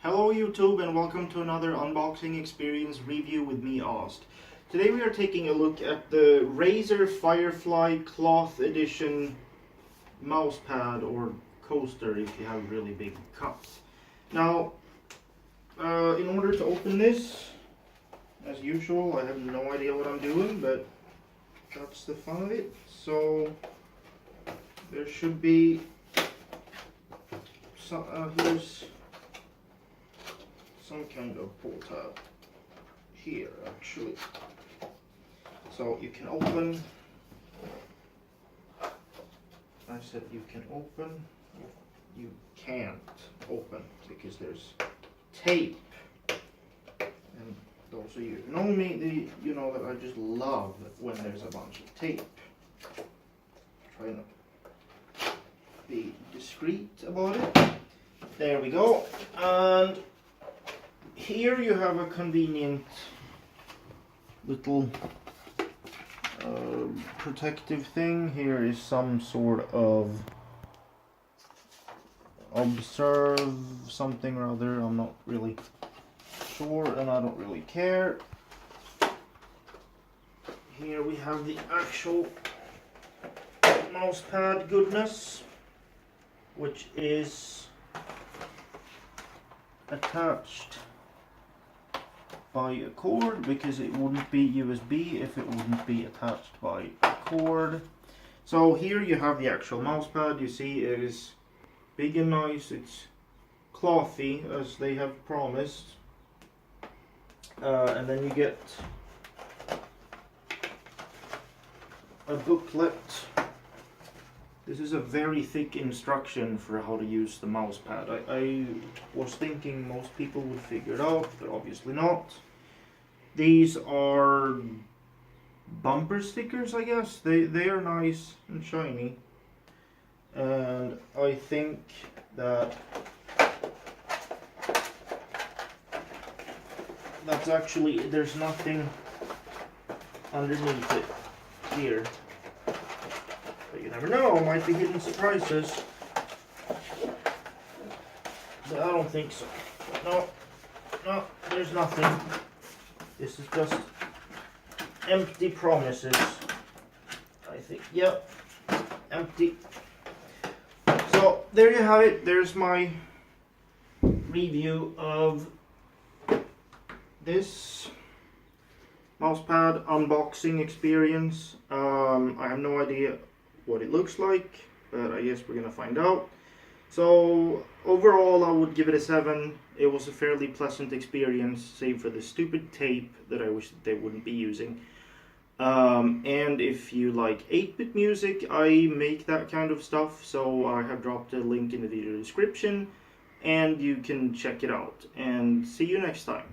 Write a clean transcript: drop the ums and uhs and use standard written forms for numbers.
Hello YouTube and welcome to another unboxing experience review with me, Ost. Today we are taking a look at the Razer Firefly Cloth Edition mousepad or coaster if you have really big cups. Now, in order to open this, as usual, I have no idea what I'm doing, but that's the fun of it. So, there should be some, here's some kind of pull tab here actually. So you can open, I said you can open, you can't open because there's tape. And those of you who know me, you know that I just love when there's a bunch of tape. Trying to be discreet about it. There we go. And here you have a convenient little protective thing. Here is some sort of observe something or other. I'm not really sure and I don't really care. Here we have the actual mousepad goodness, which is attached by a cord, because it wouldn't be USB if it wouldn't be attached by a cord. So here you have the actual mousepad. You see it is big and nice, it's clothy as they have promised, and then you get a booklet. This is a very thick instruction for how to use the mousepad. I was thinking most people would figure it out, but obviously not. These are bumper stickers, I guess. They are nice and shiny. And I think that that's actually, there's nothing underneath it here. But you never know, might be hidden surprises. But I don't think so. No, there's nothing. This is just empty promises. I think, yep, empty. So there you have it. There's my review of this mousepad unboxing experience. I have no idea what it looks like, but I guess we're gonna find out. So overall I would give it a 7. It was a fairly pleasant experience, save for the stupid tape that I wish that they wouldn't be using. And if you like 8-bit music, I make that kind of stuff, so I have dropped a link in the video description and you can check it out. And see you next time.